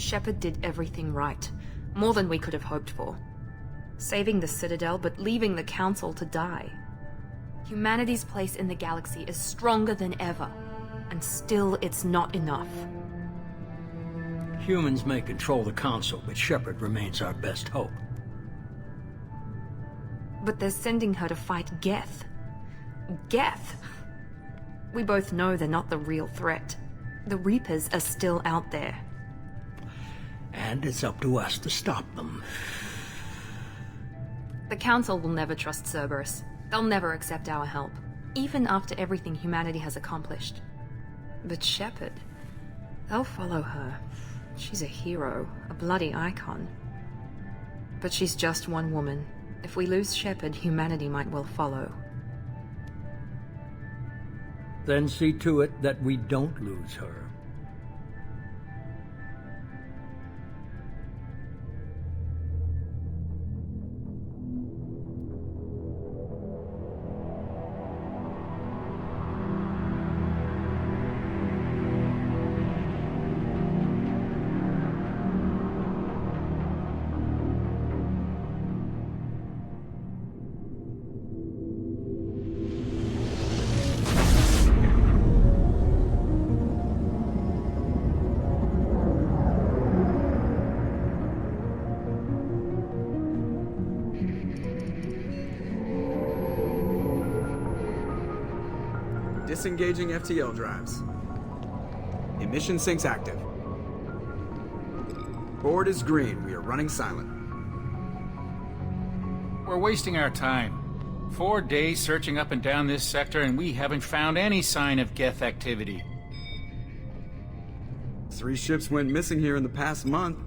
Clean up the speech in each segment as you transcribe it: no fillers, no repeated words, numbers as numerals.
Shepard did everything right. More than we could have hoped for. Saving the Citadel, but leaving the Council to die. Humanity's place in the galaxy is stronger than ever. And still, it's not enough. Humans may control the Council, but Shepard remains our best hope. But they're sending her to fight Geth. Geth! We both know they're not the real threat. The Reapers are still out there. And it's up to us to stop them. The Council will never trust Cerberus. They'll never accept our help, even after everything humanity has accomplished. But Shepard, they'll follow her. She's a hero, a bloody icon. But she's just one woman. If we lose Shepard, humanity might well follow. Then see to it that we don't lose her. Disengaging FTL drives. Emission sinks active. Board is green. We are running silent. We're wasting our time. 4 days searching up and down this sector, and we haven't found any sign of Geth activity. 3 ships went missing here in the past month.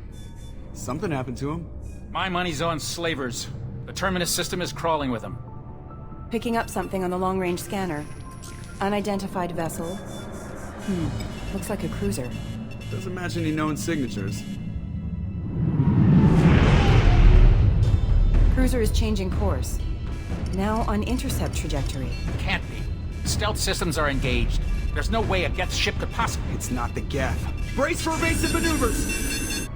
Something happened to them. My money's on slavers. The Terminus system is crawling with them. Picking up something on the long-range scanner. Unidentified vessel. Looks like a cruiser. Doesn't match any known signatures. Cruiser is changing course. Now on intercept trajectory. Can't be. Stealth systems are engaged. There's no way a Geth ship could possibly... It's not the Geth. Brace for evasive maneuvers!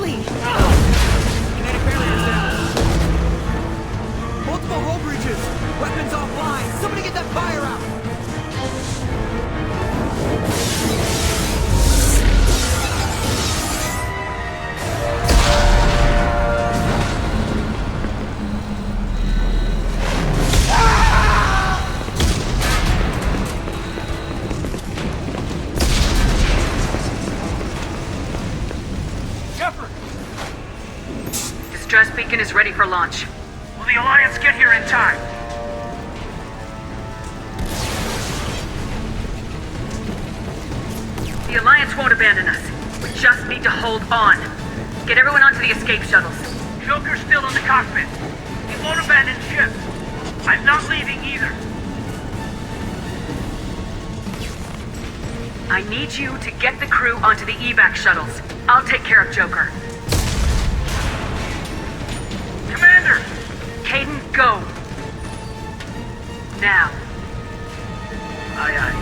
Kinetic barriers down. Multiple hull breaches. Weapons offline. Somebody get that fire out. Distress beacon is ready for launch. Will the Alliance get here in time? The Alliance won't abandon us. We just need to hold on. Get everyone onto the escape shuttles. Joker's still in the cockpit. He won't abandon ship. I'm not leaving either. I need you to get the crew onto the evac shuttles. I'll take care of Joker. Commander! Caden, go! Now. Aye, aye.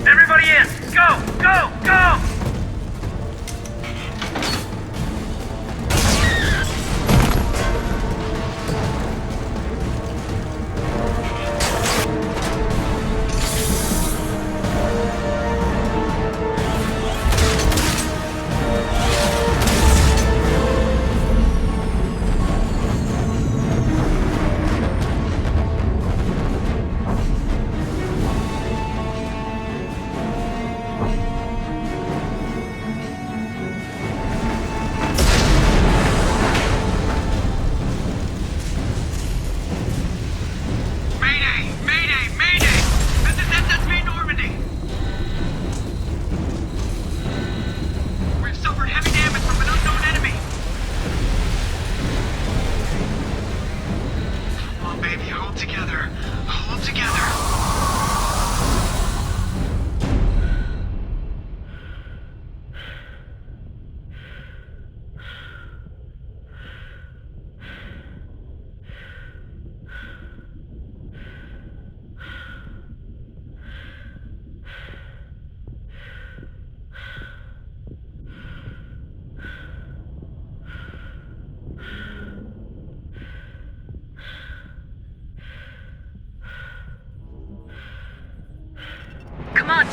Everybody in! Go! Go! Go!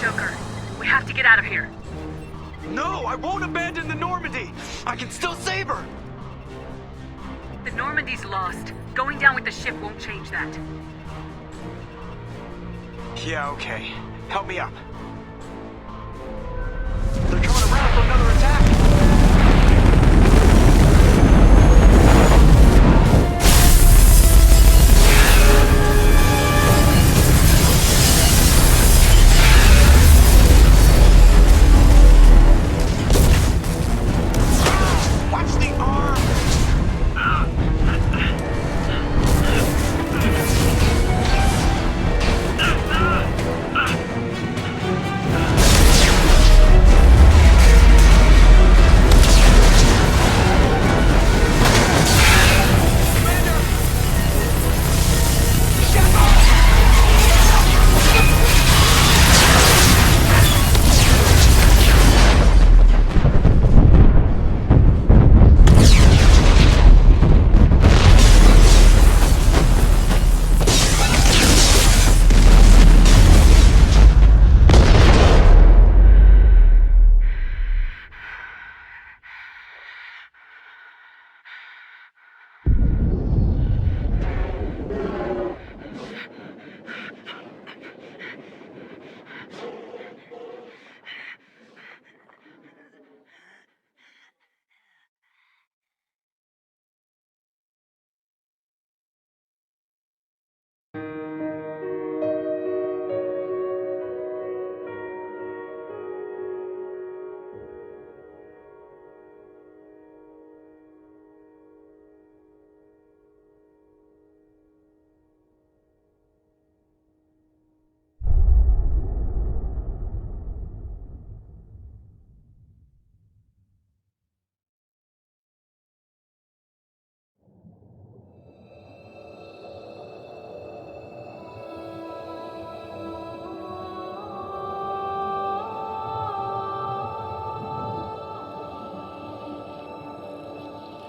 Joker. We have to get out of here. No, I won't abandon the Normandy! I can still save her! The Normandy's lost. Going down with the ship won't change that. Yeah, okay. Help me up. They're coming around for another attack! Watch the arm!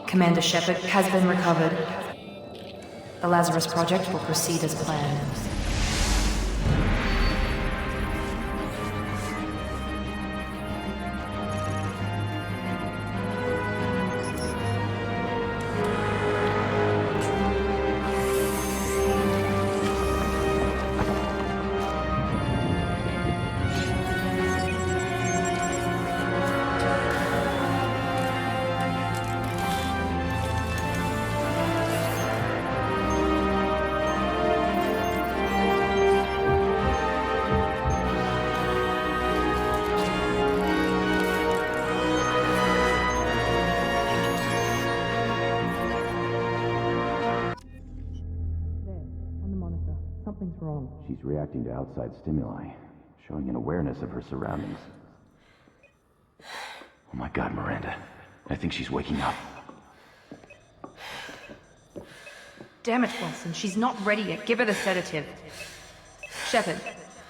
Commander Shepard has been recovered. The Lazarus Project will proceed as planned. Something's wrong. She's reacting to outside stimuli, showing an awareness of her surroundings. Oh my god, Miranda. I think she's waking up. Damn it, Wilson. She's not ready yet. Give her the sedative. Shepard,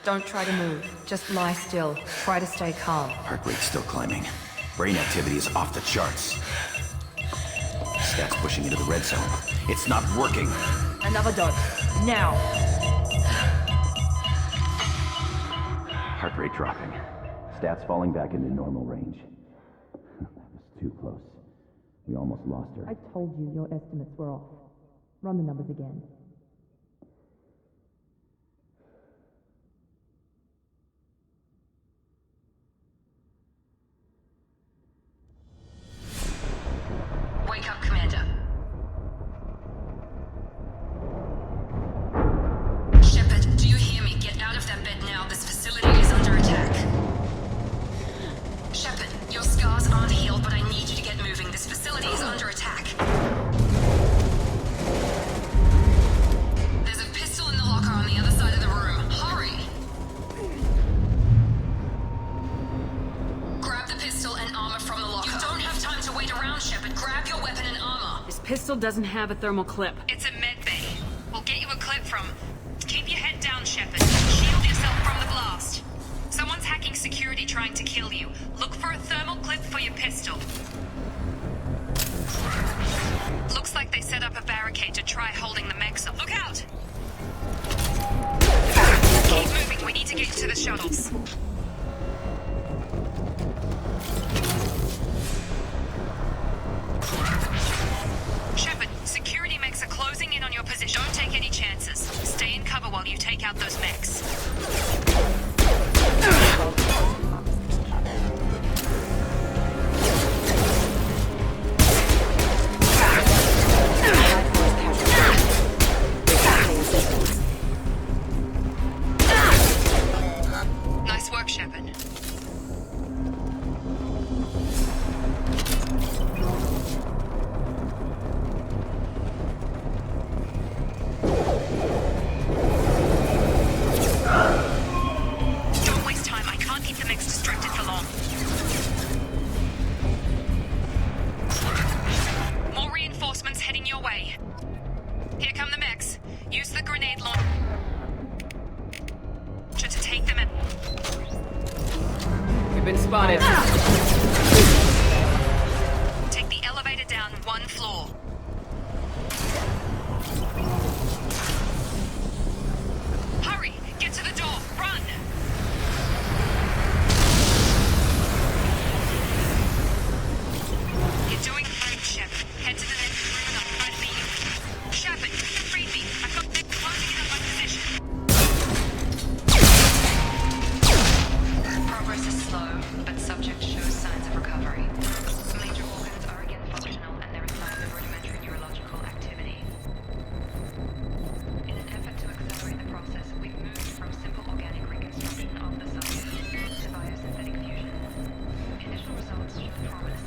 don't try to move. Just lie still. Try to stay calm. Heart rate's still climbing. Brain activity is off the charts. Stats pushing into the red zone. It's not working. Another dose. Now. Heart rate dropping. Stats falling back into normal range. That was too close. We almost lost her. I told you your estimates were off. Run the numbers again. Wake up, Commander. Shepard, do you hear me? Get out of that bed now. This facility is under attack. Shepard, your scars aren't healed, but I need you to get moving. This facility is under attack. There's a pistol in the locker on the other side of the room. Hurry! Grab the pistol and armor from the locker. You don't have time to wait around, Shepard. Grab your weapon and armor. This pistol doesn't have a thermal clip. It's a med bay. We'll get you a clip from... Keep your head down, Shepard. Shield yourself from the blast. Someone's hacking security trying to kill you. Look for a thermal clip for your pistol. Looks like they set up a barricade to try holding the mechs up. Look out! Keep moving. We need to get you to the shuttles. heading your way. Here come the mechs. Use the grenade launcher to take them in. We've been spotted. Take the elevator down 1 floor. Hurry! Get to the door! Run! You're doing great, Shep. Head to the next room and I'll try to beat you. Shepard, you can read me. I've got them closing in on my position. Progress is slow, but subject shows signs of recovery. Major organs are again functional and there are signs of rudimentary neurological activity. In an effort to accelerate the process, we've moved from simple organic reconstruction of the subject to biosynthetic fusion. The initial results show promise.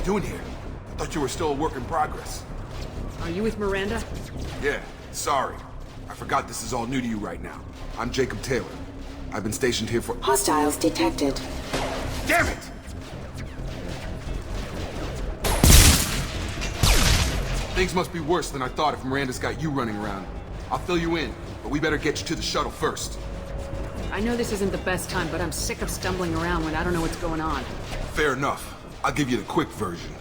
Doing here? I thought you were still a work in progress. Are you with Miranda? Yeah, sorry. I forgot this is all new to you right now. I'm Jacob Taylor. I've been stationed here for— Hostiles detected. Damn it! Things must be worse than I thought if Miranda's got you running around. I'll fill you in, but we better get you to the shuttle first. I know this isn't the best time, but I'm sick of stumbling around when I don't know what's going on. Fair enough. I'll give you the quick version.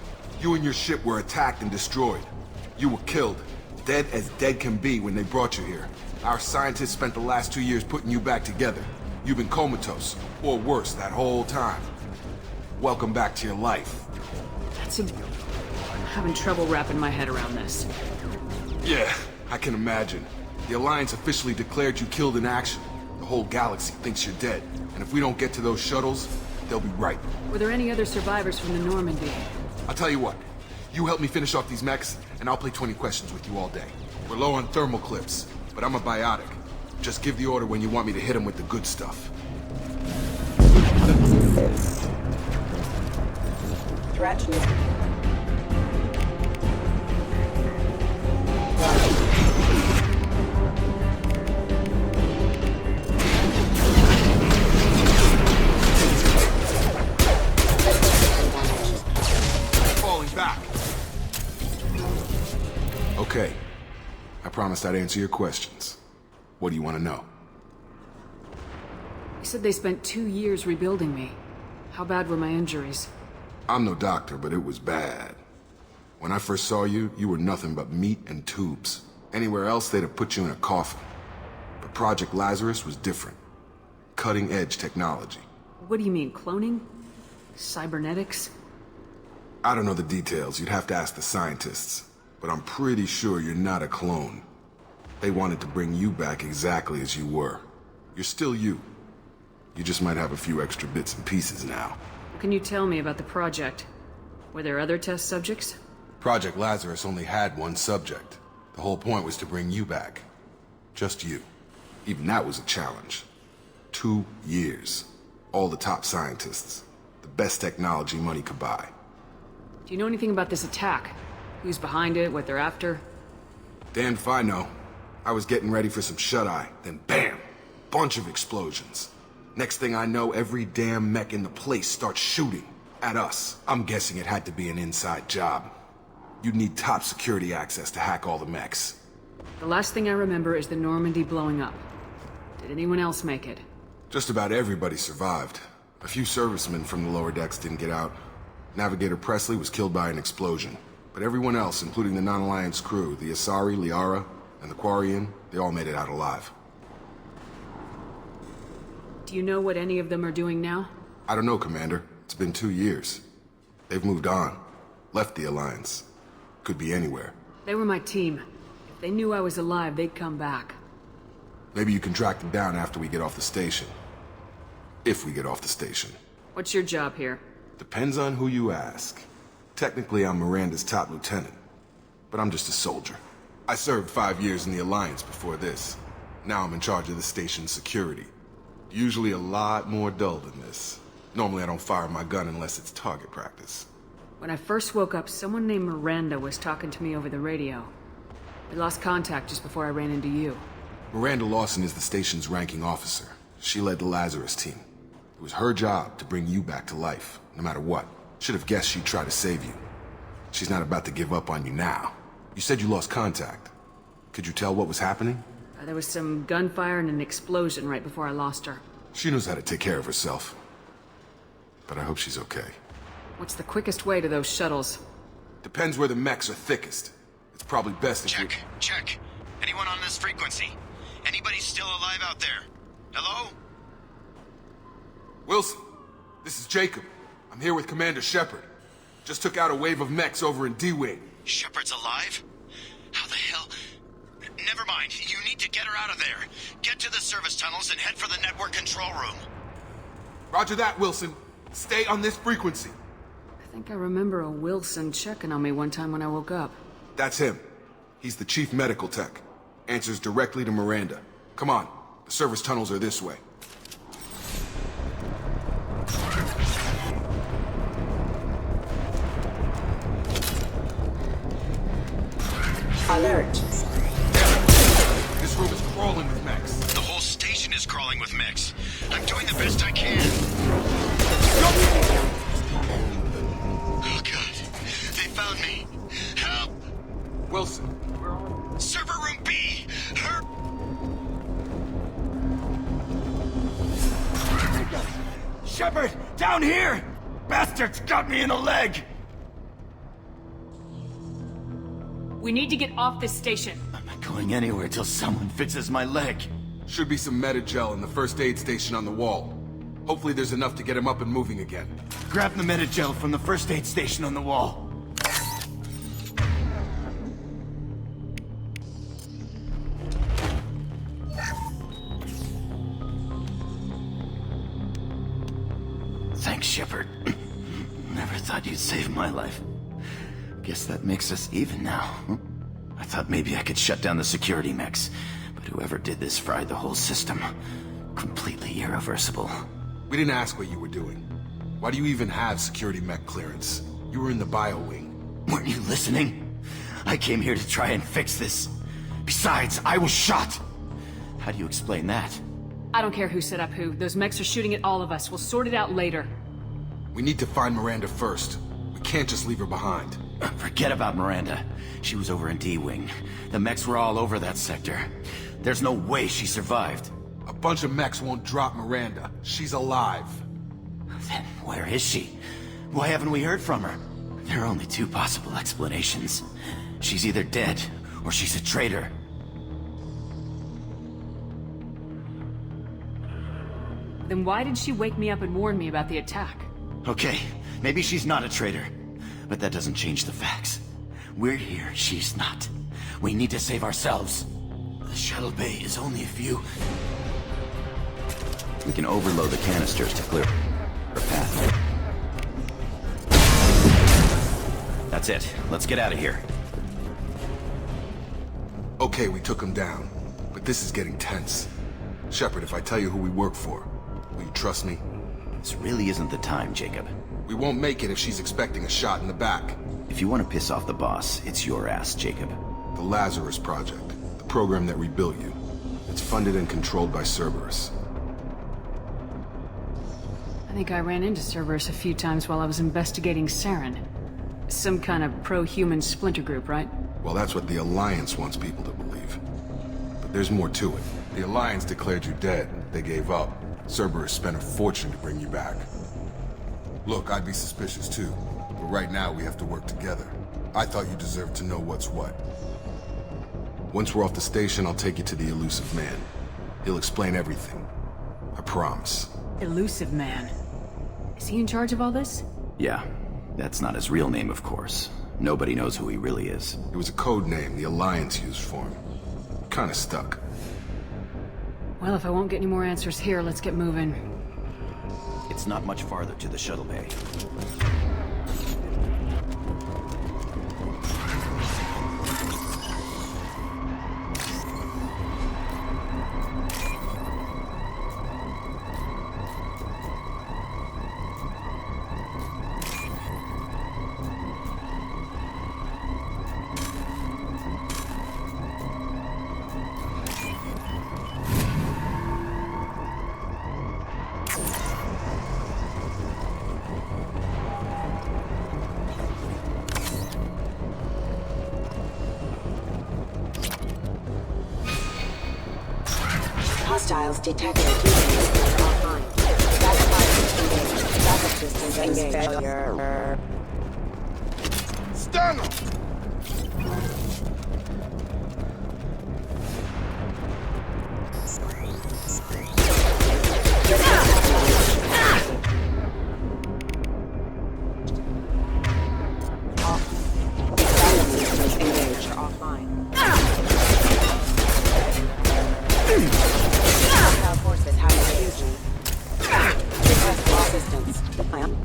You and your ship were attacked and destroyed. You were killed. Dead as dead can be when they brought you here. Our scientists spent the last 2 years putting you back together. You've been comatose, or worse, that whole time. Welcome back to your life. I'm having trouble wrapping my head around this. Yeah, I can imagine. The Alliance officially declared you killed in action. The whole galaxy thinks you're dead. And if we don't get to those shuttles, they'll be right. Were there any other survivors from the Normandy? I'll tell you what. You help me finish off these mechs, and I'll play 20 questions with you all day. We're low on thermal clips, but I'm a biotic. Just give the order when you want me to hit them with the good stuff. Threat. Back. Okay. I promised I'd answer your questions. What do you want to know? You said they spent 2 years rebuilding me. How bad were my injuries? I'm no doctor, but it was bad. When I first saw you, you were nothing but meat and tubes. Anywhere else, they'd have put you in a coffin. But Project Lazarus was different. Cutting-edge technology. What do you mean, cloning? Cybernetics? I don't know the details. You'd have to ask the scientists. But I'm pretty sure you're not a clone. They wanted to bring you back exactly as you were. You're still you. You just might have a few extra bits and pieces now. What can you tell me about the project? Were there other test subjects? Project Lazarus only had one subject. The whole point was to bring you back. Just you. Even that was a challenge. 2 years. All the top scientists. The best technology money could buy. Do you know anything about this attack? Who's behind it, what they're after? Damned if I know. I was getting ready for some shut-eye, then bam! Bunch of explosions. Next thing I know, every damn mech in the place starts shooting. At us. I'm guessing it had to be an inside job. You'd need top security access to hack all the mechs. The last thing I remember is the Normandy blowing up. Did anyone else make it? Just about everybody survived. A few servicemen from the lower decks didn't get out. Navigator Presley was killed by an explosion. But everyone else, including the non-Alliance crew, the Asari, Liara, and the Quarian, they all made it out alive. Do you know what any of them are doing now? I don't know, Commander. It's been 2 years. They've moved on. Left the Alliance. Could be anywhere. They were my team. If they knew I was alive, they'd come back. Maybe you can track them down after we get off the station. If we get off the station. What's your job here? Depends on who you ask. Technically, I'm Miranda's top lieutenant. But I'm just a soldier. I served 5 years in the Alliance before this. Now I'm in charge of the station's security. Usually a lot more dull than this. Normally I don't fire my gun unless it's target practice. When I first woke up, someone named Miranda was talking to me over the radio. We lost contact just before I ran into you. Miranda Lawson is the station's ranking officer. She led the Lazarus team. It was her job to bring you back to life, no matter what. Should have guessed she'd try to save you. She's not about to give up on you now. You said you lost contact. Could you tell what was happening? There was some gunfire and an explosion right before I lost her. She knows how to take care of herself. But I hope she's okay. What's the quickest way to those shuttles? Depends where the mechs are thickest. It's probably best if Check. Anyone on this frequency? Anybody still alive out there? Hello? Wilson, this is Jacob. I'm here with Commander Shepard. Just took out a wave of mechs over in D-Wing. Shepard's alive? How the hell? Never mind. You need to get her out of there. Get to the service tunnels and head for the network control room. Roger that, Wilson. Stay on this frequency. I think I remember a Wilson checking on me one time when I woke up. That's him. He's the chief medical tech. Answers directly to Miranda. Come on. The service tunnels are this way. Alert. This room is crawling with mechs. The whole station is crawling with mechs. I'm doing the best I can. Oh, God. They found me. Help! Wilson. Server room B! Shepard! Down here! Bastards got me in the leg! We need to get off this station. I'm not going anywhere till someone fixes my leg. Should be some Medi-gel in the first aid station on the wall. Hopefully there's enough to get him up and moving again. Grab the Medi-gel from the first aid station on the wall. Thanks, Shepard. Never thought you'd save my life. Guess that makes us even now. I thought maybe I could shut down the security mechs, but whoever did this fried the whole system. Completely irreversible. We didn't ask what you were doing. Why do you even have security mech clearance? You were in the bio wing. Weren't you listening? I came here to try and fix this. Besides, I was shot. How do you explain that? I don't care who set up who. Those mechs are shooting at all of us. We'll sort it out later. We need to find Miranda first. We can't just leave her behind. Forget about Miranda. She was over in D-Wing. The mechs were all over that sector. There's no way she survived. A bunch of mechs won't drop Miranda. She's alive. Then where is she? Why haven't we heard from her? There are only two possible explanations. She's either dead, or she's a traitor. Then why did she wake me up and warn me about the attack? Okay, maybe she's not a traitor. But that doesn't change the facts. We're here, she's not. We need to save ourselves. The shuttle bay is only a few... We can overload the canisters to clear our path. That's it. Let's get out of here. Okay, we took him down. But this is getting tense. Shepard, if I tell you who we work for, will you trust me? This really isn't the time, Jacob. We won't make it if she's expecting a shot in the back. If you want to piss off the boss, it's your ass, Jacob. The Lazarus Project. The program that rebuilt you. It's funded and controlled by Cerberus. I think I ran into Cerberus a few times while I was investigating Saren. Some kind of pro-human splinter group, right? Well, that's what the Alliance wants people to believe. But there's more to it. The Alliance declared you dead. They gave up. Cerberus spent a fortune to bring you back. Look, I'd be suspicious too. But right now, we have to work together. I thought you deserved to know what's what. Once we're off the station, I'll take you to the Elusive Man. He'll explain everything. I promise. Elusive Man. Is he in charge of all this? Yeah. That's not his real name, of course. Nobody knows who he really is. It was a code name the Alliance used for him. Kinda stuck. Well, if I won't get any more answers here, let's get moving. It's not much farther to the shuttle bay. Hostiles detected. Offline. Backup systems engaged. Stun him!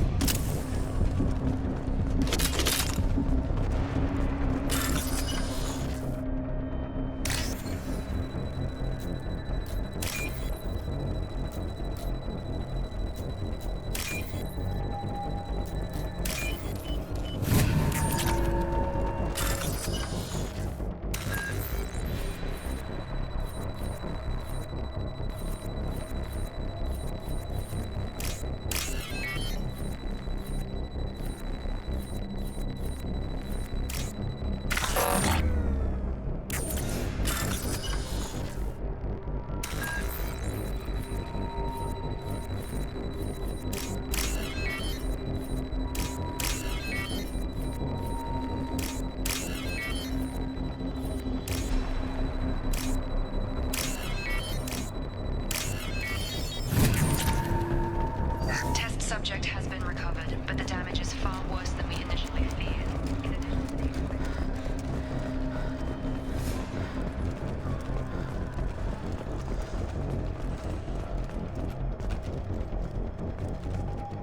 Subject has been recovered, but the damage is far worse than we initially feared.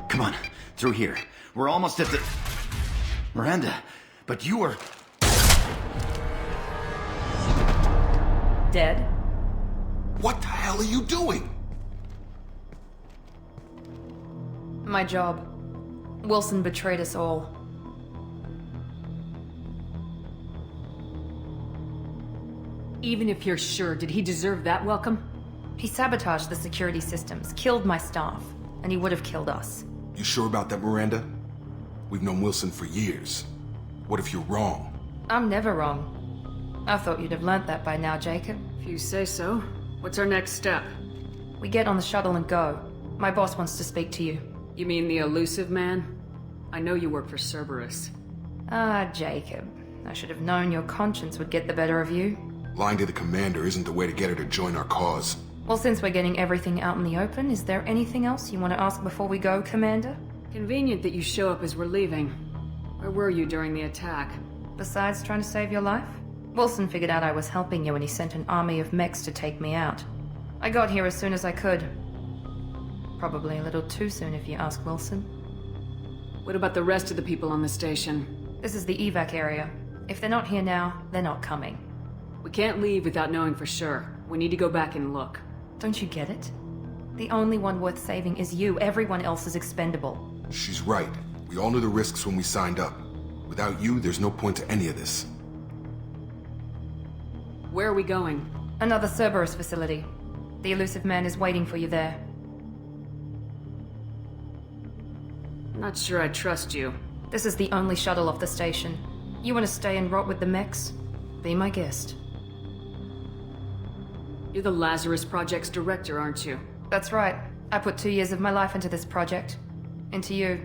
Come on, through here. We're almost at the... Miranda, but you were... Dead? What the hell are you doing? My job. Wilson betrayed us all. Even if you're sure, did he deserve that welcome? He sabotaged the security systems, killed my staff, and he would have killed us. You sure about that, Miranda? We've known Wilson for years. What if you're wrong? I'm never wrong. I thought you'd have learnt that by now, Jacob. If you say so. What's our next step? We get on the shuttle and go. My boss wants to speak to you. You mean the elusive man? I know you work for Cerberus. Ah, Jacob. I should have known your conscience would get the better of you. Lying to the commander isn't the way to get her to join our cause. Well, since we're getting everything out in the open, is there anything else you want to ask before we go, Commander? Convenient that you show up as we're leaving. Where were you during the attack? Besides trying to save your life? Wilson figured out I was helping you and he sent an army of mechs to take me out. I got here as soon as I could. Probably a little too soon if you ask Wilson. What about the rest of the people on the station? This is the evac area. If they're not here now, they're not coming. We can't leave without knowing for sure. We need to go back and look. Don't you get it? The only one worth saving is you. Everyone else is expendable. She's right. We all knew the risks when we signed up. Without you, there's no point to any of this. Where are we going? Another Cerberus facility. The elusive man is waiting for you there. I'm not sure I trust you. This is the only shuttle off the station. You want to stay and rot with the mechs? Be my guest. You're the Lazarus Project's director, aren't you? That's right. I put 2 years of my life into this project. Into you.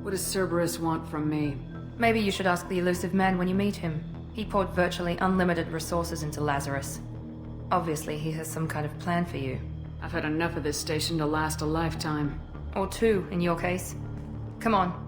What does Cerberus want from me? Maybe you should ask the elusive man when you meet him. He poured virtually unlimited resources into Lazarus. Obviously, he has some kind of plan for you. I've had enough of this station to last a lifetime. Or 2, in your case. Come on.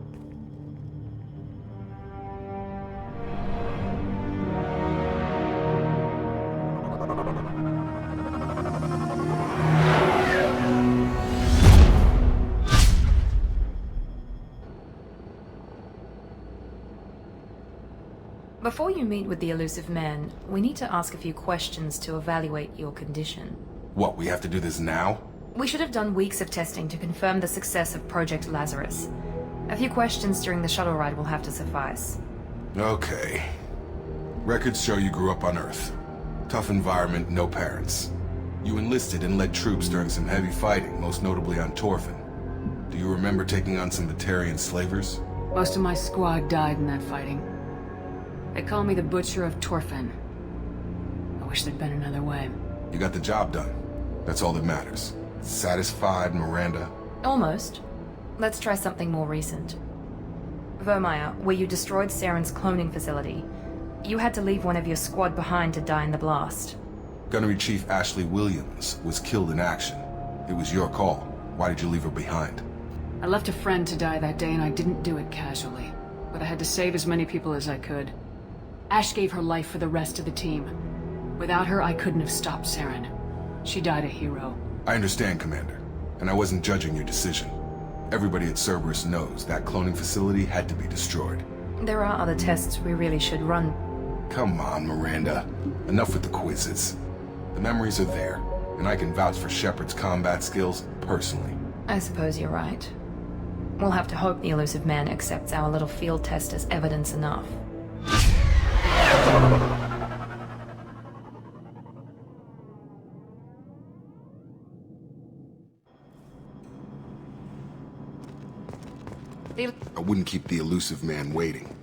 Before you meet with the elusive man, we need to ask a few questions to evaluate your condition. What, we have to do this now? We should have done weeks of testing to confirm the success of Project Lazarus. A few questions during the shuttle ride will have to suffice. Okay. Records show you grew up on Earth. Tough environment, no parents. You enlisted and led troops during some heavy fighting, most notably on Torfin. Do you remember taking on some Batarian slavers? Most of my squad died in that fighting. They call me the Butcher of Torfin. I wish there'd been another way. You got the job done. That's all that matters. Satisfied, Miranda? Almost. Let's try something more recent. Vermeer, where you destroyed Saren's cloning facility, you had to leave one of your squad behind to die in the blast. Gunnery Chief Ashley Williams was killed in action. It was your call. Why did you leave her behind? I left a friend to die that day and I didn't do it casually. But I had to save as many people as I could. Ash gave her life for the rest of the team. Without her, I couldn't have stopped Saren. She died a hero. I understand, Commander. And I wasn't judging your decision. Everybody at Cerberus knows that cloning facility had to be destroyed. There are other tests we really should run. Come on, Miranda. Enough with the quizzes. The memories are there, and I can vouch for Shepard's combat skills personally. I suppose you're right. We'll have to hope the elusive man accepts our little field test as evidence enough. I wouldn't keep the elusive man waiting.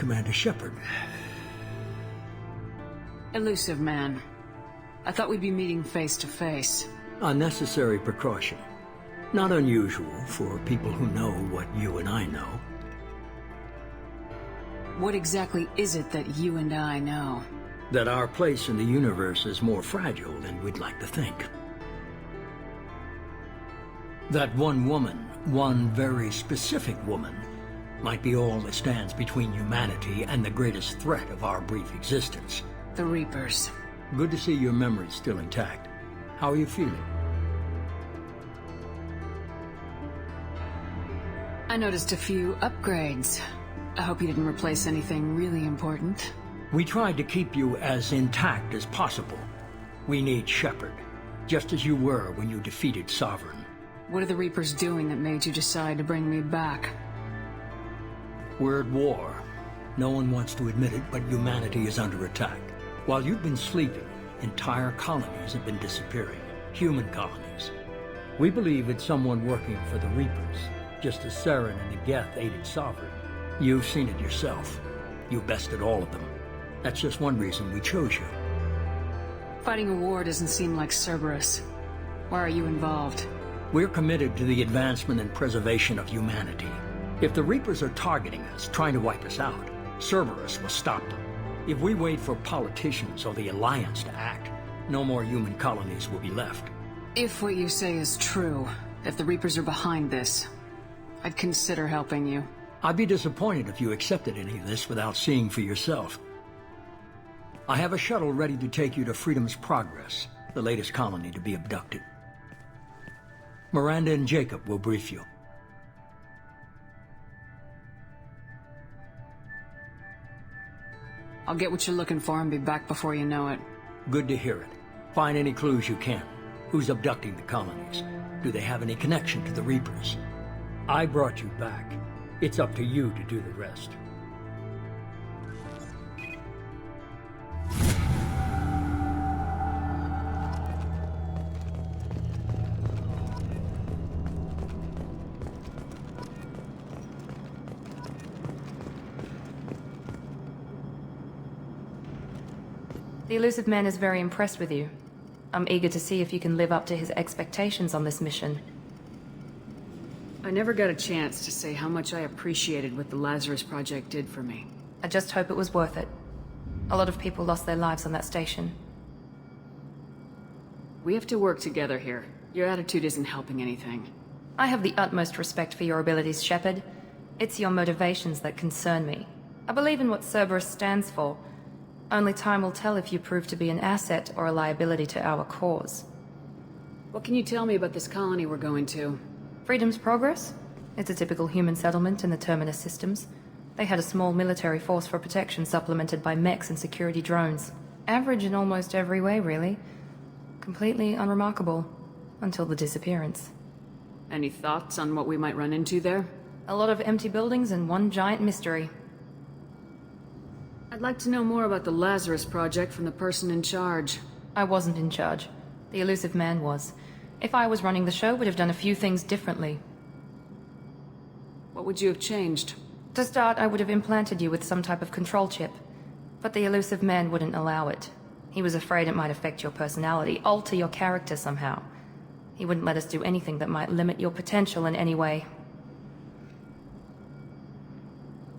Commander Shepard. Elusive man. I thought we'd be meeting face to face. Unnecessary precaution. Not unusual for people who know what you and I know. What exactly is it that you and I know? That our place in the universe is more fragile than we'd like to think. That one woman, one very specific woman, might be all that stands between humanity and the greatest threat of our brief existence. The Reapers. Good to see your memory's still intact. How are you feeling? I noticed a few upgrades. I hope you didn't replace anything really important. We tried to keep you as intact as possible. We need Shepard, just as you were when you defeated Sovereign. What are the Reapers doing that made you decide to bring me back? We're at war. No one wants to admit it, but humanity is under attack. While you've been sleeping, entire colonies have been disappearing. Human colonies. We believe it's someone working for the Reapers, just as Saren and the Geth aided Sovereign. You've seen it yourself. You bested all of them. That's just one reason we chose you. Fighting a war doesn't seem like Cerberus. Why are you involved? We're committed to the advancement and preservation of humanity. If the Reapers are targeting us, trying to wipe us out, Cerberus will stop them. If we wait for politicians or the Alliance to act, no more human colonies will be left. If what you say is true, if the Reapers are behind this, I'd consider helping you. I'd be disappointed if you accepted any of this without seeing for yourself. I have a shuttle ready to take you to Freedom's Progress, the latest colony to be abducted. Miranda and Jacob will brief you. I'll get what you're looking for and be back before you know it. Good to hear it. Find any clues you can. Who's abducting the colonies? Do they have any connection to the Reapers? I brought you back. It's up to you to do the rest. The elusive man is very impressed with you. I'm eager to see if you can live up to his expectations on this mission. I never got a chance to say how much I appreciated what the Lazarus Project did for me. I just hope it was worth it. A lot of people lost their lives on that station. We have to work together here. Your attitude isn't helping anything. I have the utmost respect for your abilities, Shepard. It's your motivations that concern me. I believe in what Cerberus stands for. Only time will tell if you prove to be an asset or a liability to our cause. What can you tell me about this colony we're going to? Freedom's Progress? It's a typical human settlement in the Terminus systems. They had a small military force for protection supplemented by mechs and security drones. Average in almost every way, really. Completely unremarkable. Until the disappearance. Any thoughts on what we might run into there? A lot of empty buildings and one giant mystery. I'd like to know more about the Lazarus Project from the person in charge. I wasn't in charge. The elusive man was. If I was running the show, would have done a few things differently. What would you have changed? To start, I would have implanted you with some type of control chip. But the elusive man wouldn't allow it. He was afraid it might affect your personality, alter your character somehow. He wouldn't let us do anything that might limit your potential in any way.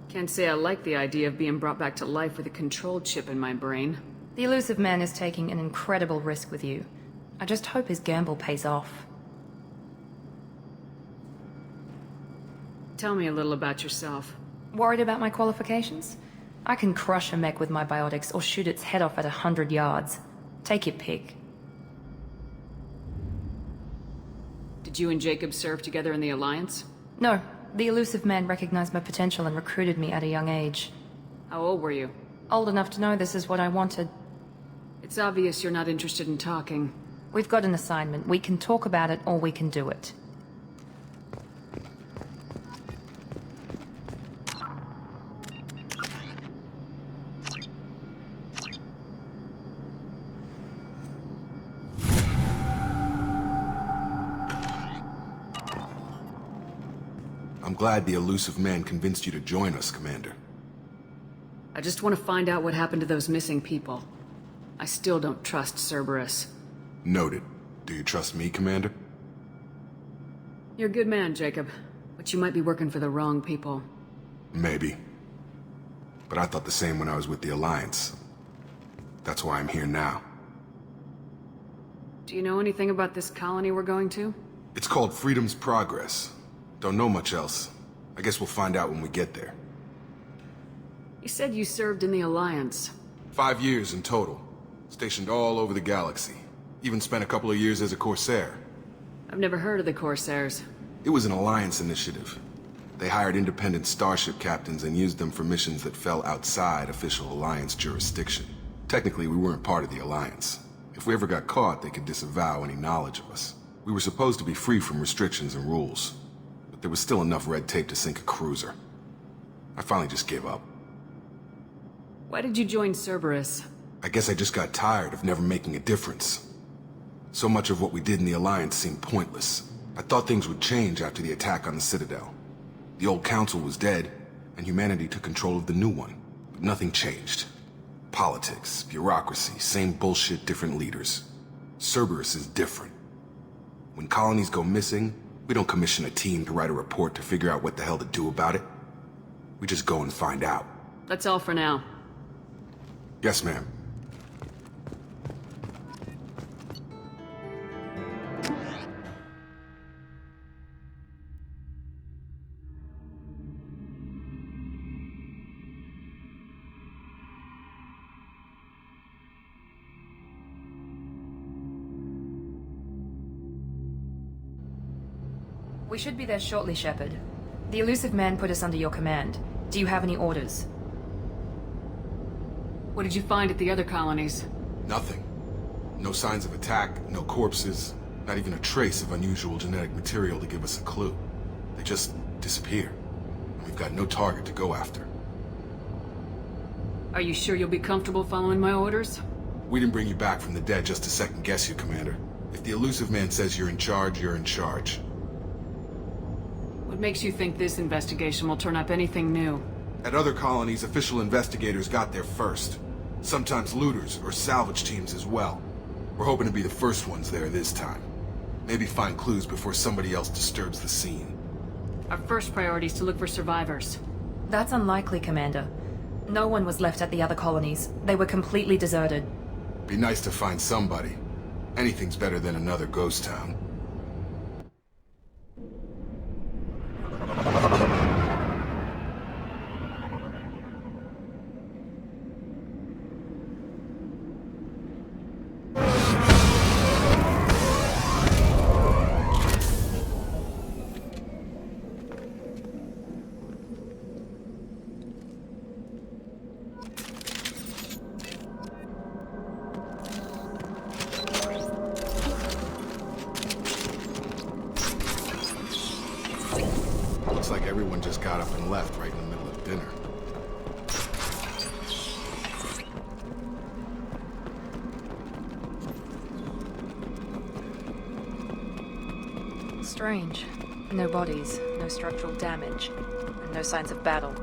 Can't say I like the idea of being brought back to life with a control chip in my brain. The elusive man is taking an incredible risk with you. I just hope his gamble pays off. Tell me a little about yourself. Worried about my qualifications? I can crush a mech with my biotics or shoot its head off at 100 yards. Take your pick. Did you and Jacob serve together in the Alliance? No. The elusive man recognized my potential and recruited me at a young age. How old were you? Old enough to know this is what I wanted. It's obvious you're not interested in talking. We've got an assignment. We can talk about it or we can do it. I'm glad the elusive man convinced you to join us, Commander. I just want to find out what happened to those missing people. I still don't trust Cerberus. Noted. Do you trust me, Commander? You're a good man, Jacob. But you might be working for the wrong people. Maybe. But I thought the same when I was with the Alliance. That's why I'm here now. Do you know anything about this colony we're going to? It's called Freedom's Progress. Don't know much else. I guess we'll find out when we get there. You said you served in the Alliance. 5 years in total. Stationed all over the galaxy. Even spent a couple of years as a Corsair. I've never heard of the Corsairs. It was an Alliance initiative. They hired independent starship captains and used them for missions that fell outside official Alliance jurisdiction. Technically, we weren't part of the Alliance. If we ever got caught, they could disavow any knowledge of us. We were supposed to be free from restrictions and rules. But there was still enough red tape to sink a cruiser. I finally just gave up. Why did you join Cerberus? I guess I just got tired of never making a difference. So much of what we did in the Alliance seemed pointless. I thought things would change after the attack on the Citadel. The old council was dead, and humanity took control of the new one. But nothing changed. Politics, bureaucracy, same bullshit, different leaders. Cerberus is different. When colonies go missing, we don't commission a team to write a report to figure out what the hell to do about it. We just go and find out. That's all for now. Yes, ma'am. We should be there shortly, Shepard. The elusive man put us under your command. Do you have any orders? What did you find at the other colonies? Nothing. No signs of attack, no corpses, not even a trace of unusual genetic material to give us a clue. They just disappear. And we've got no target to go after. Are you sure you'll be comfortable following my orders? We didn't bring you back from the dead just to second guess you, Commander. If the elusive man says you're in charge, you're in charge. What makes you think this investigation will turn up anything new? At other colonies, official investigators got there first. Sometimes looters or salvage teams as well. We're hoping to be the first ones there this time. Maybe find clues before somebody else disturbs the scene. Our first priority is to look for survivors. That's unlikely, Commander. No one was left at the other colonies. They were completely deserted. Be nice to find somebody. Anything's better than another ghost town. Looks like everyone just got up and left right in the middle of dinner. Strange. No bodies, no structural damage, and no signs of battle.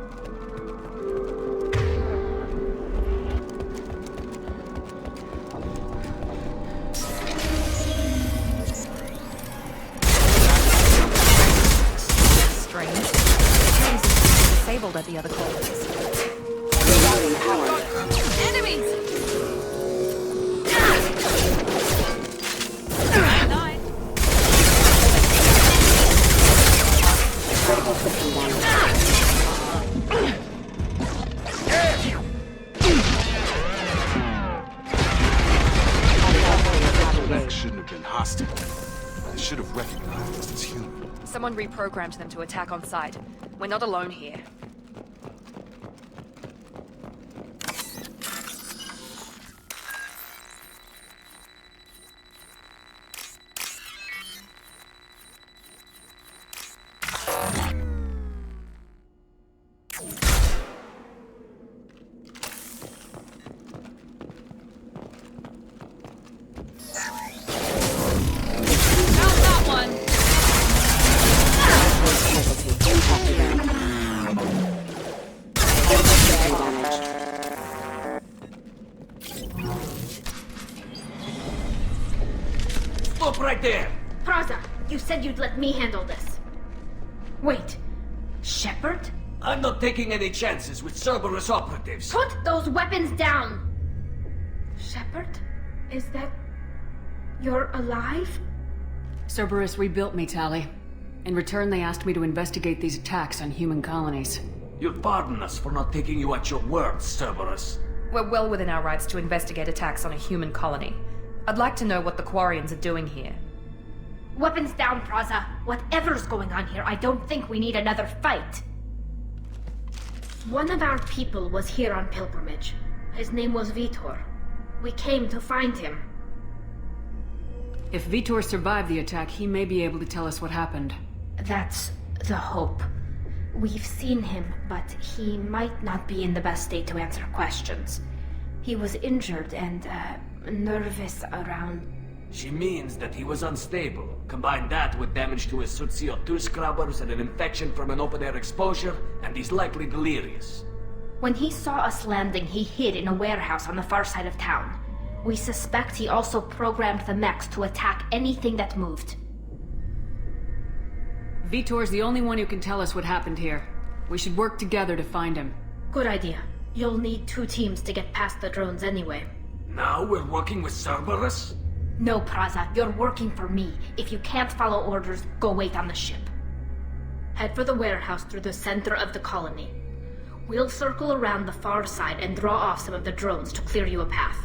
Disabled at the other colonies. Enemies! That shouldn't have been hostile. They should have recognized us as human. Someone reprogrammed them to attack on sight. We're not alone here. Stop right there! Praza, you said you'd let me handle this. Wait, Shepard? I'm not taking any chances with Cerberus operatives. Put those weapons down! Shepard? Is that... you're alive? Cerberus rebuilt me, Tali. In return, they asked me to investigate these attacks on human colonies. You'll pardon us for not taking you at your word, Cerberus. We're well within our rights to investigate attacks on a human colony. I'd like to know what the Quarians are doing here. Weapons down, Praza. Whatever's going on here, I don't think we need another fight. One of our people was here on pilgrimage. His name was Vitor. We came to find him. If Vitor survived the attack, he may be able to tell us what happened. That's the hope. We've seen him, but he might not be in the best state to answer questions. He was injured and, nervous around... She means that he was unstable. Combine that with damage to his suit CO2 scrubbers and an infection from an open-air exposure, and he's likely delirious. When he saw us landing, he hid in a warehouse on the far side of town. We suspect he also programmed the mechs to attack anything that moved. Vitor's the only one who can tell us what happened here. We should work together to find him. Good idea. You'll need 2 teams to get past the drones anyway. Now we're working with Cerberus? No, Praza, you're working for me. If you can't follow orders, go wait on the ship. Head for the warehouse through the center of the colony. We'll circle around the far side and draw off some of the drones to clear you a path.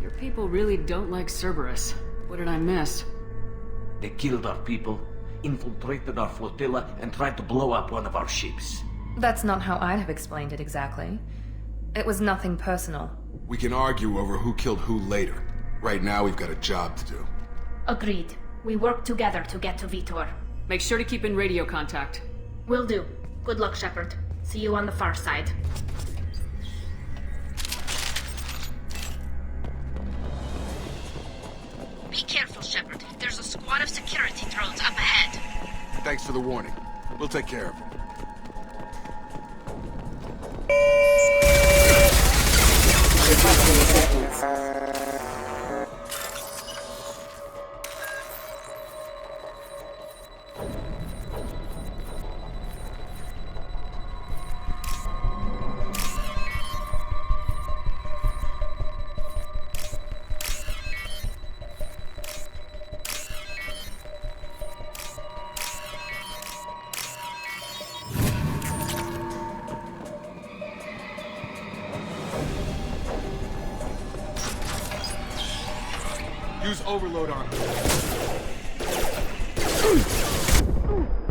Your people really don't like Cerberus. What did I miss? They killed our people, infiltrated our flotilla, and tried to blow up one of our ships. That's not how I'd have explained it exactly. It was nothing personal. We can argue over who killed who later. Right now, we've got a job to do. Agreed. We work together to get to Vitor. Make sure to keep in radio contact. Will do. Good luck, Shepard. See you on the far side. Be careful, Shepard. There's a squad of security drones up ahead. Thanks for the warning. We'll take care of it. Requesting assistance. Use overload on him.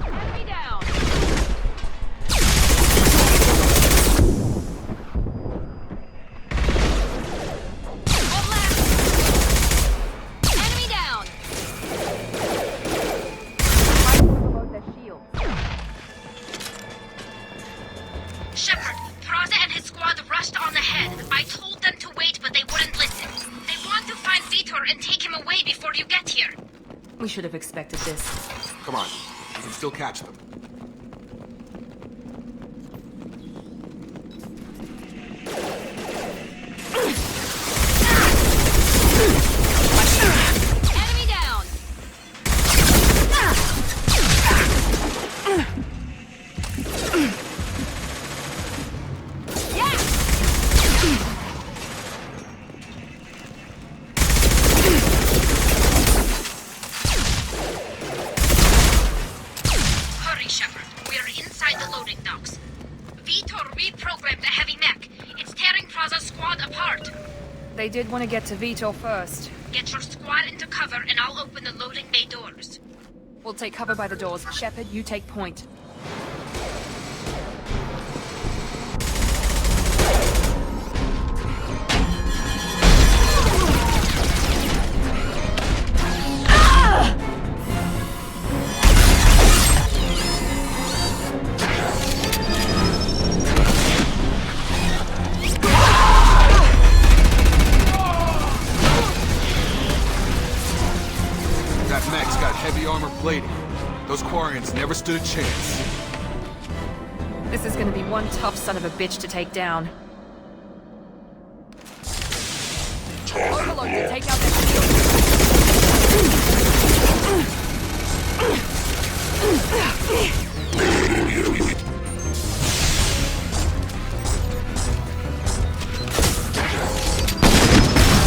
Enemy down! One left! Enemy down! Overload their shields. Shepard, Praza and his squad rushed on ahead. I told them to wait, but they wouldn't listen. They want to find Vitor and take him away before you get here. We should have expected this. Come on, you can still catch them. Enemy down! Hurry, Shepard. We're inside the loading docks. Vitor reprogrammed the heavy mech. It's tearing Praza's squad apart. They did want to get to Vitor first. Get your squad into cover and I'll open the loading bay doors. We'll take cover by the doors. Shepard, you take point. That mech's got heavy armor plating. Those Quarians never stood a chance. This is gonna be one tough son of a bitch to take down. Overload to take out their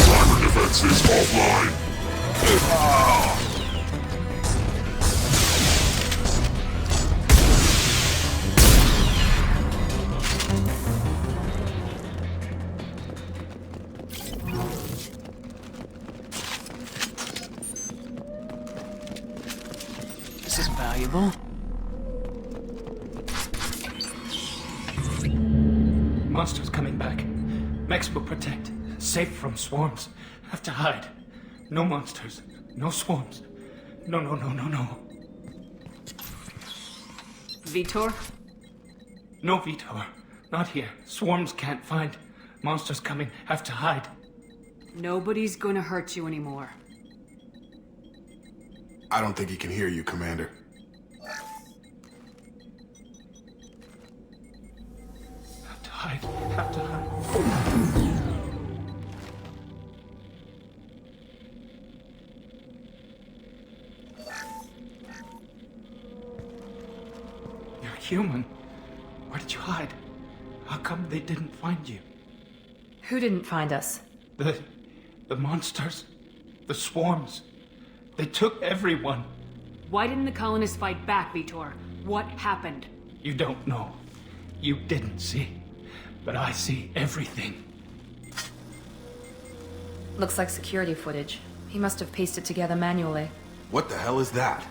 Armor defenses offline. This is valuable. Monsters coming back. Mechs will protect. Safe from swarms. Have to hide. No monsters. No swarms. No. Vitor? No Vitor. Not here. Swarms can't find. Monsters coming. Have to hide. Nobody's gonna hurt you anymore. I don't think he can hear you, Commander. Have to hide. Have to hide. You're human. Where did you hide? How come they didn't find you? Who didn't find us? The monsters. The swarms. They took everyone. Why didn't the colonists fight back, Vitor? What happened? You don't know. You didn't see. But I see everything. Looks like security footage. He must have pieced it together manually. What the hell is that?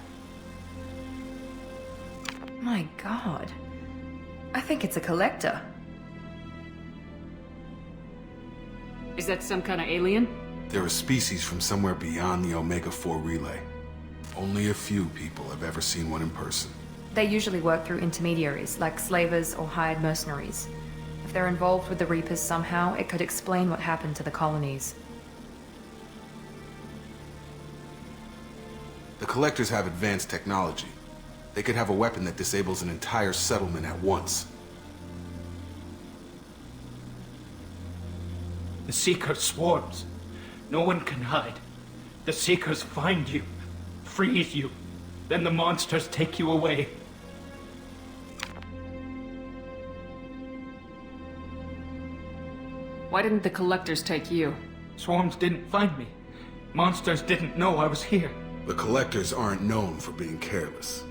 My god. I think it's a collector. Is that some kind of alien? They're a species from somewhere beyond the Omega-4 relay. Only a few people have ever seen one in person. They usually work through intermediaries, like slavers or hired mercenaries. If they're involved with the Reapers somehow, it could explain what happened to the colonies. The Collectors have advanced technology. They could have a weapon that disables an entire settlement at once. The Seeker swarms. No one can hide. The Seekers find you, freeze you, then the monsters take you away. Why didn't the Collectors take you? Swarms didn't find me. Monsters didn't know I was here. The Collectors aren't known for being careless.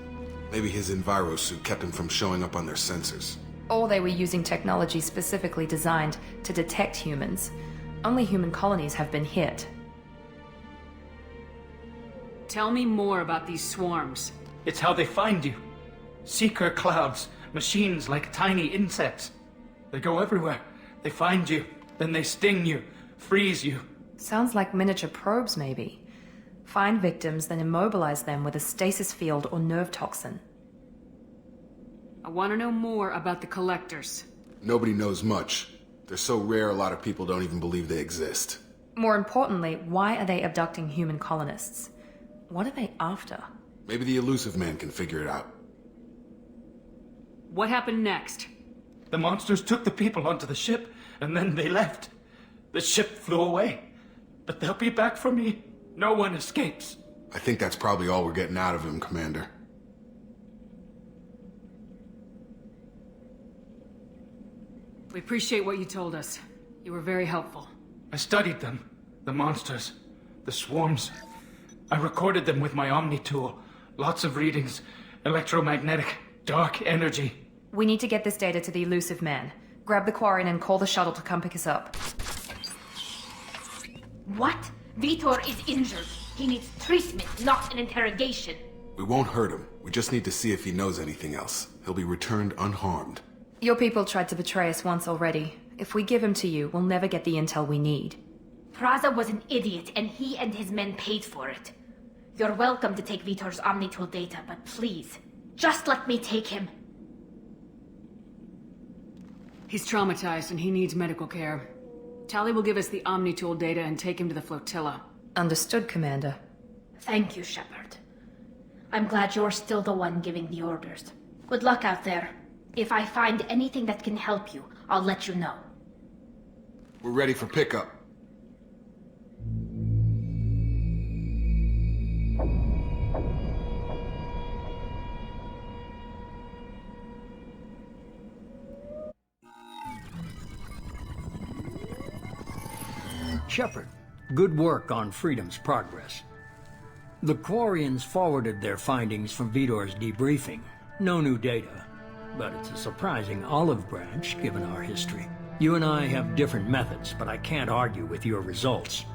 Maybe his Enviro suit kept him from showing up on their sensors. Or they were using technology specifically designed to detect humans. Only human colonies have been hit. Tell me more about these swarms. It's how they find you. Seeker clouds, machines like tiny insects. They go everywhere. They find you, then they sting you, freeze you. Sounds like miniature probes, maybe. Find victims, then immobilize them with a stasis field or nerve toxin. I want to know more about the Collectors. Nobody knows much. They're so rare a lot of people don't even believe they exist. More importantly, why are they abducting human colonists? What are they after? Maybe the Elusive Man can figure it out. What happened next? The monsters took the people onto the ship, and then they left. The ship flew away. But they'll be back for me. No one escapes. I think that's probably all we're getting out of him, Commander. We appreciate what you told us. You were very helpful. I studied them. The monsters. The swarms. I recorded them with my Omni tool. Lots of readings. Electromagnetic. Dark energy. We need to get this data to the Elusive Man. Grab the Quarian and call the shuttle to come pick us up. What? Vitor is injured. He needs treatment, not an interrogation. We won't hurt him. We just need to see if he knows anything else. He'll be returned unharmed. Your people tried to betray us once already. If we give him to you, we'll never get the intel we need. Praza was an idiot, and he and his men paid for it. You're welcome to take Vitor's Omnitool data, but please, just let me take him. He's traumatized and he needs medical care. Tali will give us the Omnitool data and take him to the flotilla. Understood, Commander. Thank you, Shepard. I'm glad you're still the one giving the orders. Good luck out there. If I find anything that can help you, I'll let you know. We're ready for pickup. Shepard, good work on Freedom's progress. The Quarians forwarded their findings from Vitor's debriefing. No new data, but it's a surprising olive branch given our history. You and I have different methods, but I can't argue with your results.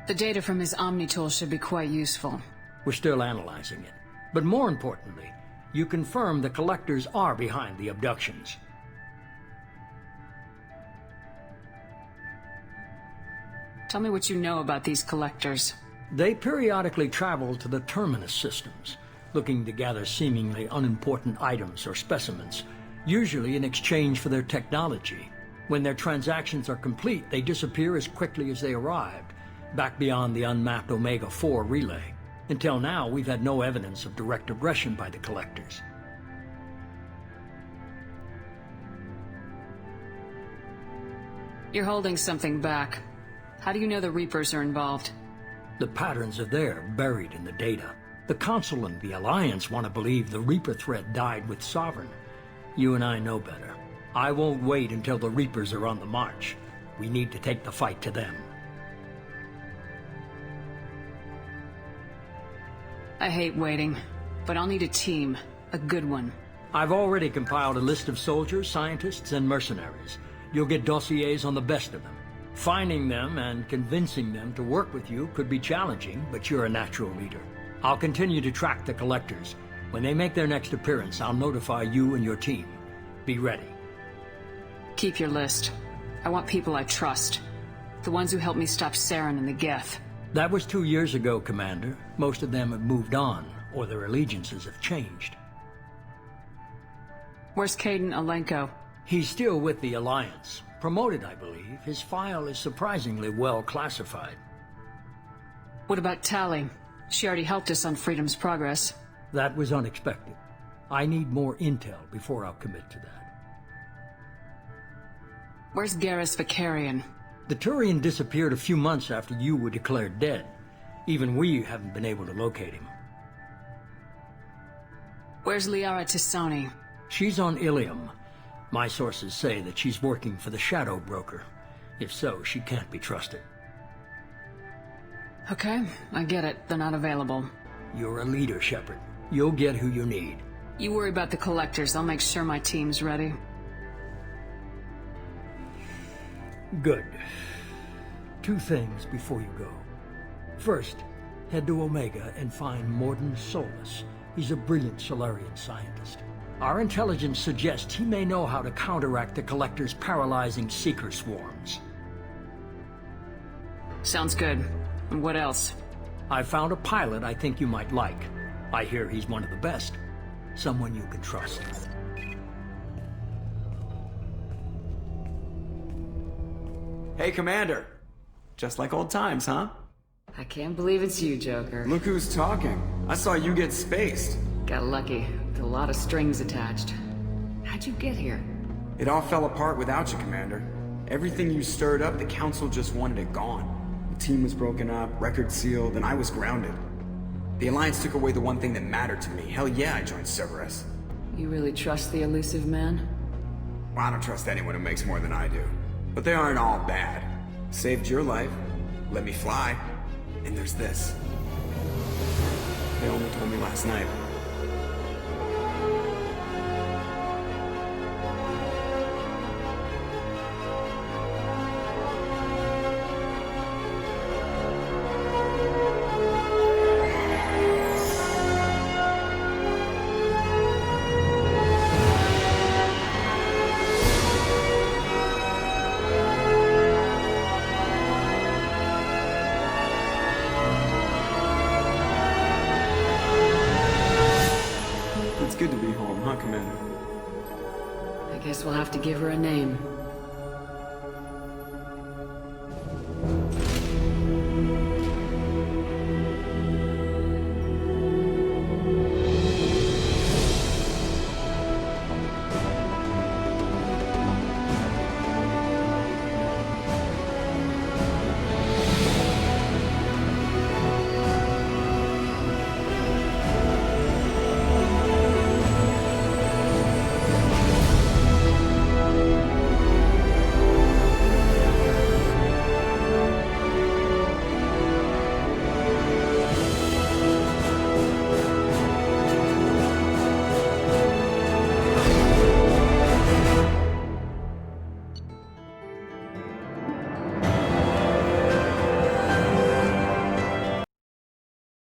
The data from his Omnitool should be quite useful. We're still analyzing it. But more importantly, you confirm the Collectors are behind the abductions. Tell me what you know about these Collectors. They periodically travel to the Terminus systems, looking to gather seemingly unimportant items or specimens, usually in exchange for their technology. When their transactions are complete, they disappear as quickly as they arrived, back beyond the unmapped Omega-4 relay. Until now, we've had no evidence of direct aggression by the Collectors. You're holding something back. How do you know the Reapers are involved? The patterns are there, buried in the data. The Council and the Alliance want to believe the Reaper threat died with Sovereign. You and I know better. I won't wait until the Reapers are on the march. We need to take the fight to them. I hate waiting, but I'll need a team. A good one. I've already compiled a list of soldiers, scientists, and mercenaries. You'll get dossiers on the best of them. Finding them and convincing them to work with you could be challenging, but you're a natural leader. I'll continue to track the Collectors. When they make their next appearance, I'll notify you and your team. Be ready. Keep your list. I want people I trust. The ones who helped me stop Saren and the Geth. That was 2 years ago, Commander. Most of them have moved on, or their allegiances have changed. Where's Caden Alenko? He's still with the Alliance. Promoted, I believe. His file is surprisingly well classified. What about Tali? She already helped us on Freedom's progress. That was unexpected. I need more intel before I'll commit to that. Where's Garrus Vicarian? The Turian disappeared a few months after you were declared dead. Even we haven't been able to locate him. Where's Liara Tisoni? She's on Ilium. My sources say that she's working for the Shadow Broker. If so, she can't be trusted. Okay, I get it. They're not available. You're a leader, Shepard. You'll get who you need. You worry about the collectors. I'll make sure my team's ready. Good. 2 things before you go. First, head to Omega and find Mordin Solus. He's a brilliant Solarian scientist. Our intelligence suggests he may know how to counteract the Collector's paralyzing Seeker swarms. Sounds good. And what else? I found a pilot I think you might like. I hear he's one of the best. Someone you can trust. Hey, Commander. Just like old times, huh? I can't believe it's you, Joker. Look who's talking. I saw you get spaced. Got lucky, with a lot of strings attached. How'd you get here? It all fell apart without you, Commander. Everything you stirred up, the Council just wanted it gone. The team was broken up, record sealed, and I was grounded. The Alliance took away the one thing that mattered to me. Hell yeah, I joined Cerberus. You really trust the elusive man? Well, I don't trust anyone who makes more than I do. But they aren't all bad. Saved your life, let me fly, and there's this. They only told me last night. Guess we'll have to give her a name.